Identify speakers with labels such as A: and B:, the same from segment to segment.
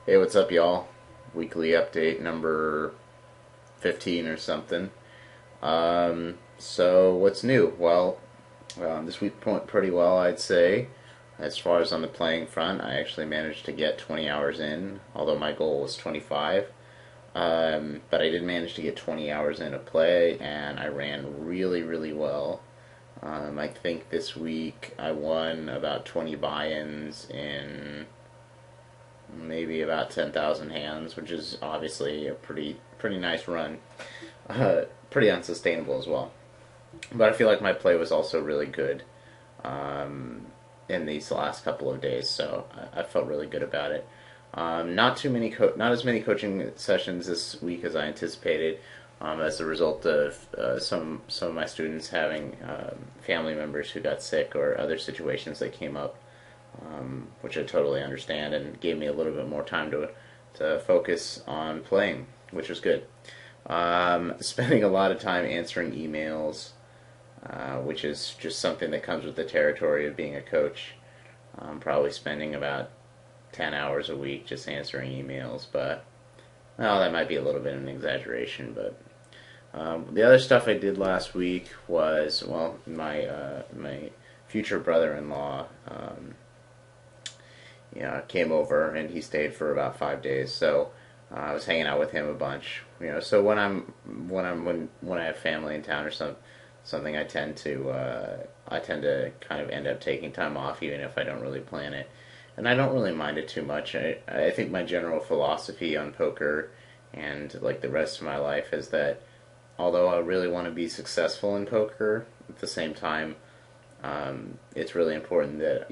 A: Hey, what's up, y'all? Weekly update number 15 or something. So what's new? Well, this week went pretty well, I'd say. As far as on the playing front, I actually managed to get 20 hours in, although my goal was 25. But I did manage to get 20 hours in of play, and I ran really, really well. I think this week I won about 20 buy-ins in maybe about 10,000 hands, which is obviously a pretty nice run. Pretty unsustainable as well. But I feel like my play was also really good in these last couple of days, so I felt really good about it. Not as many coaching sessions this week as I anticipated, as a result of some of my students having family members who got sick or other situations that came up, which I totally understand, and gave me a little bit more time to focus on playing, which was good. Spending a lot of time answering emails, which is just something that comes with the territory of being a coach. Probably spending about 10 hours a week just answering emails, but well, that might be a little bit of an exaggeration. But the other stuff I did last week was, well, my future brother-in-law came over and he stayed for about 5 days. So I was hanging out with him a bunch. So when I have family in town or something, I tend to kind of end up taking time off, even if I don't really plan it, and I don't really mind it too much. I think my general philosophy on poker and like the rest of my life is that although I really want to be successful in poker, at the same time, it's really important that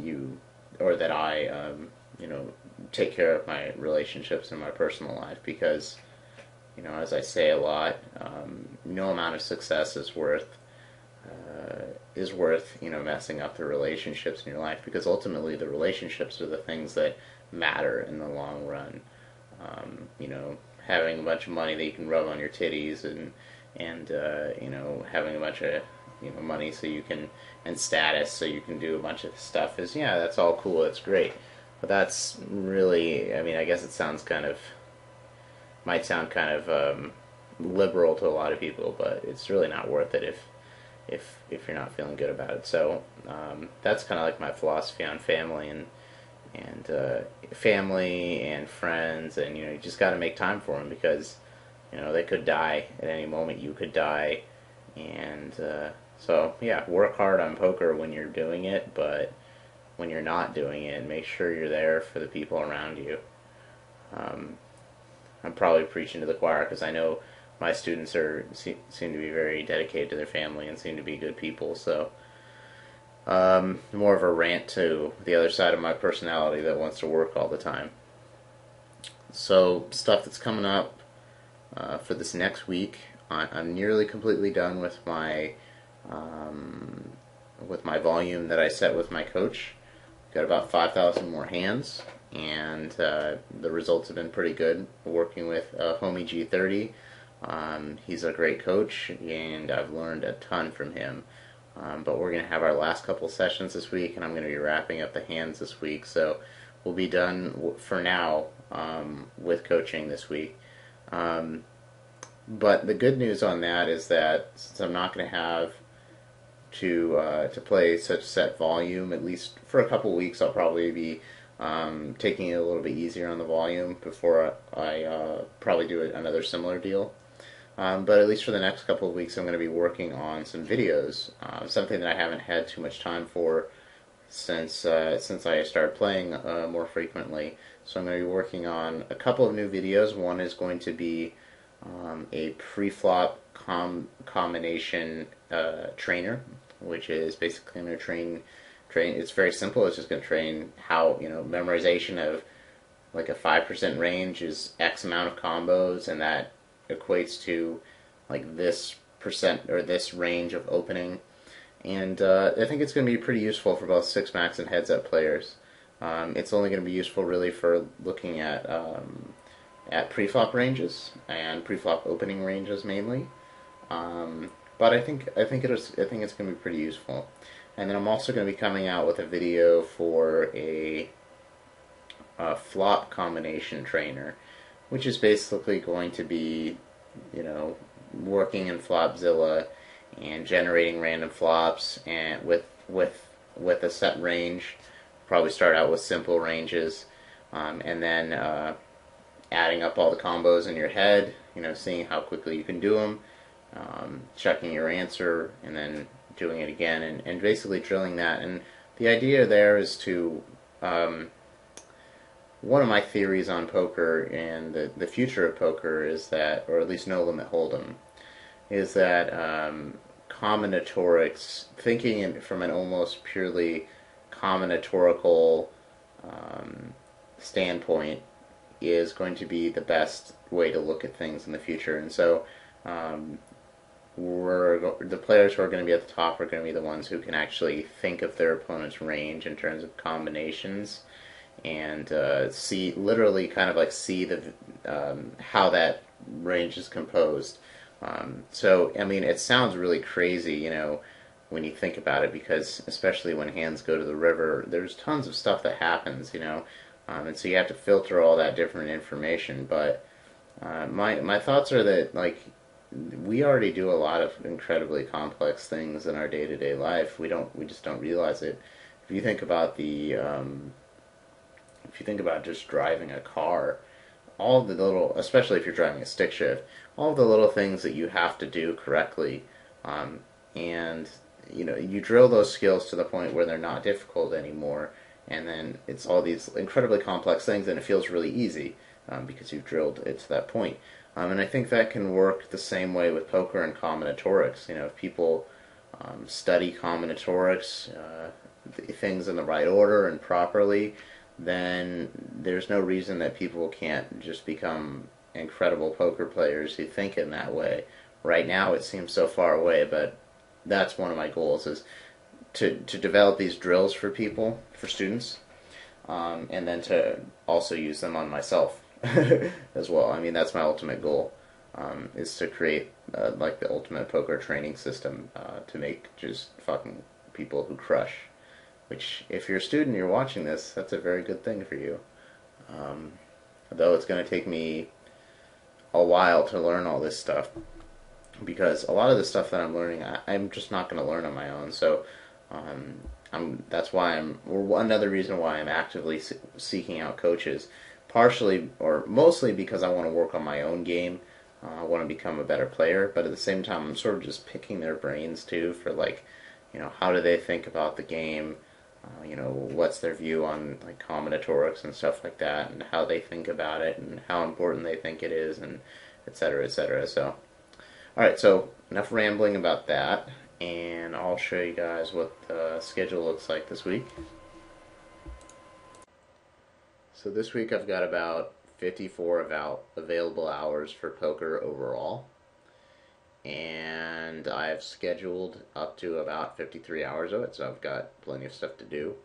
A: I, take care of my relationships and my personal life because, as I say a lot, no amount of success is worth messing up the relationships in your life, because ultimately the relationships are the things that matter in the long run. Having a bunch of money that you can rub on your titties and having a bunch of money so you can, and status so you can do a bunch of stuff is, yeah, that's all cool, that's great, but that's really, I mean, I guess it might sound kind of liberal to a lot of people, but it's really not worth it if you're not feeling good about it. So that's kind of like my philosophy on family and family and friends, and you just got to make time for them, because they could die at any moment. You could die, and so yeah, work hard on poker when you're doing it, but when you're not doing it, make sure you're there for the people around you. I'm probably preaching to the choir because I know my students seem to be very dedicated to their family and seem to be good people. So more of a rant to the other side of my personality that wants to work all the time. So stuff that's coming up for this next week. I'm nearly completely done with my volume that I set with my coach. Got about 5,000 more hands, and the results have been pretty good. Working with Homie G30, he's a great coach, and I've learned a ton from him. But we're going to have our last couple sessions this week, and I'm going to be wrapping up the hands this week. So we'll be done for now with coaching this week. But the good news on that is that since I'm not going to have to play such set volume, at least for a couple weeks, I'll probably be taking it a little bit easier on the volume before I probably do another similar deal. But at least for the next couple of weeks, I'm going to be working on some videos, something that I haven't had too much time for since I started playing more frequently. So I'm going to be working on a couple of new videos. One is going to be a pre-flop combination trainer, which is basically going to train. It's very simple. It's just going to train how memorization of like a 5% range is X amount of combos, and that equates to like this percent or this range of opening. And I think it's going to be pretty useful for both six max and heads up players. It's only going to be useful really for looking at pre-flop ranges and pre-flop opening ranges mainly. But I think it's going to be pretty useful. And then I'm also going to be coming out with a video for a flop combination trainer, which is basically going to be, you know, working in Flopzilla and generating random flops and with a set range. Probably start out with simple ranges, and then adding up all the combos in your head. You know, seeing how quickly you can do them, checking your answer, and then doing it again, and basically drilling that. And the idea there is to one of my theories on poker and the future of poker is that, or at least no limit hold'em, is that combinatorics, thinking from an almost purely combinatorical standpoint, is going to be the best way to look at things in the future. And so the players who are going to be at the top are going to be the ones who can actually think of their opponent's range in terms of combinations and see, literally kind of like see the how that range is composed. So, I mean, it sounds really crazy, you know, when you think about it, because especially when hands go to the river, there's tons of stuff that happens, you know, and so you have to filter all that different information. But my thoughts are that, like, we already do a lot of incredibly complex things in our day-to-day life. We just don't realize it. If you think about if you think about just driving a car, all the little, especially if you're driving a stick shift, all the little things that you have to do correctly, and you know, you drill those skills to the point where they're not difficult anymore, and then it's all these incredibly complex things, and it feels really easy because you've drilled it to that point. And I think that can work the same way with poker and combinatorics. You know, if people study combinatorics, things in the right order and properly, then there's no reason that people can't just become incredible poker players who think in that way. Right now it seems so far away, but that's one of my goals, is to develop these drills for people, for students, and then to also use them on myself as well. I mean, that's my ultimate goal, is to create like the ultimate poker training system to make just fucking people who crush. Which, if you're a student and you're watching this, that's a very good thing for you. Though it's going to take me a while to learn all this stuff, because a lot of the stuff that I'm learning, I'm just not going to learn on my own. So that's why another reason why I'm actively seeking out coaches, partially or mostly because I want to work on my own game. I want to become a better player, but at the same time, I'm sort of just picking their brains too for, like, you know, how do they think about the game? You know, what's their view on, like, combinatorics and stuff like that, and how they think about it, and how important they think it is, and et cetera, et cetera. So, alright, so enough rambling about that, and I'll show you guys what the schedule looks like this week. So this week I've got about 54 available hours for poker overall, and I've scheduled up to about 53 hours of it, so I've got plenty of stuff to do.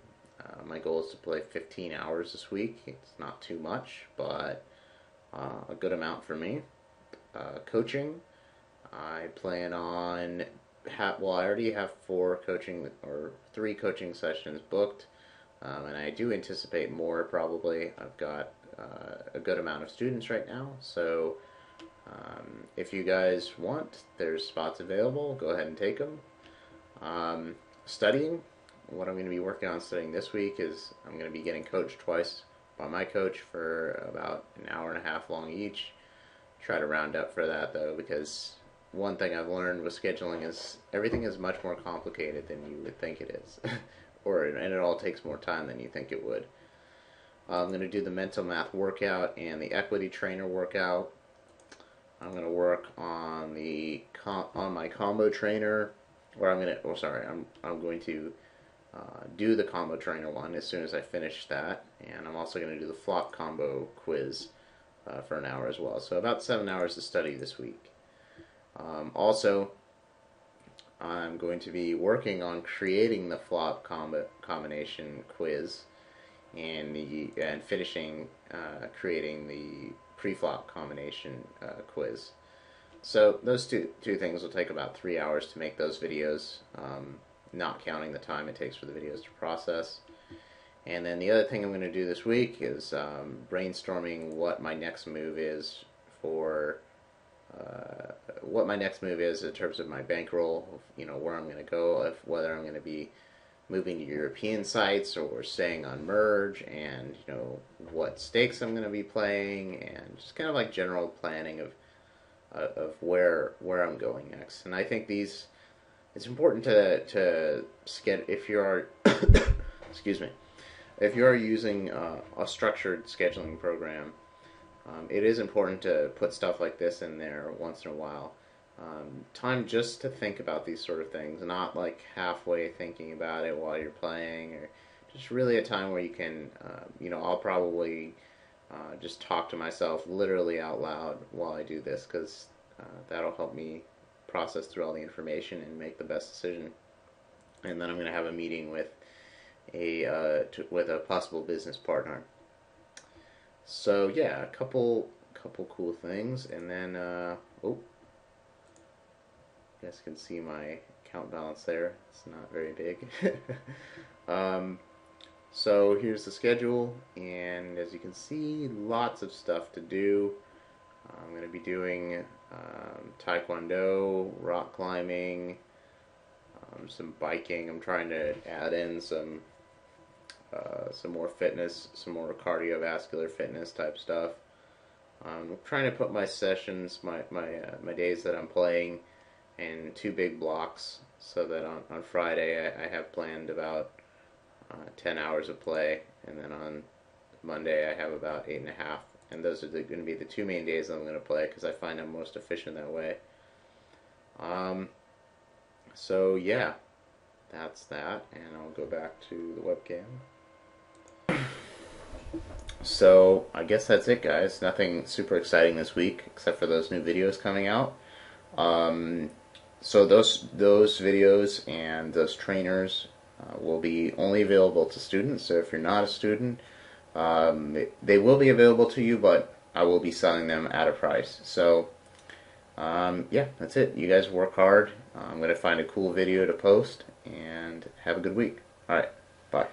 A: My goal is to play 15 hours this week. It's not too much, but a good amount for me. Coaching, I plan on, I already have 3 coaching sessions booked, and I do anticipate more probably. I've got a good amount of students right now, so if you guys want, there's spots available. Go ahead and take them. Studying, what I'm going to be working on studying this week is I'm going to be getting coached twice by my coach for about an hour and a half long each. Try to round up for that, though, because one thing I've learned with scheduling is everything is much more complicated than you would think it is. And it all takes more time than you think it would. I'm going to do the mental math workout and the equity trainer workout. I'm going to work on my combo trainer, or I'm going to do the combo trainer one as soon as I finish that, and I'm also going to do the flop combo quiz for an hour as well. So about 7 hours to study this week. Also, I'm going to be working on creating the flop combination quiz and finishing creating the pre-flop combination quiz. So those two things will take about 3 hours to make those videos, not counting the time it takes for the videos to process. And then the other thing I'm going to do this week is brainstorming for what my next move is in terms of my bankroll. You know, where I'm going to go, whether I'm going to be moving to European sites or staying on Merge, and you know what stakes I'm going to be playing, and just kind of like general planning of where I'm going next. And I think it's important to if you are excuse me, if you are using a structured scheduling program, it is important to put stuff like this in there once in a while. Time just to think about these sort of things, not like halfway thinking about it while you're playing, or just really a time where you can, I'll probably just talk to myself literally out loud while I do this, because that'll help me process through all the information and make the best decision. And then I'm going to have a meeting with a possible business partner. So yeah, a couple cool things, and then you guys can see my account balance there. It's not very big. So here's the schedule, and as you can see, lots of stuff to do. I'm going to be doing taekwondo, rock climbing, some biking. I'm trying to add in some more fitness, some more cardiovascular fitness type stuff. I'm trying to put my sessions, my days that I'm playing, in two big blocks, so that on Friday I have planned about 10 hours of play, and then on Monday I have about 8.5. And those are going to be the two main days I'm going to play, because I find I'm most efficient that way. So yeah, that's that, and I'll go back to the webcam. So I guess that's it, guys. Nothing super exciting this week except for those new videos coming out. So those videos and those trainers will be only available to students. So if you're not a student, they will be available to you, but I will be selling them at a price. So yeah, that's it. You guys work hard. I'm going to find a cool video to post, and have a good week. All right, bye.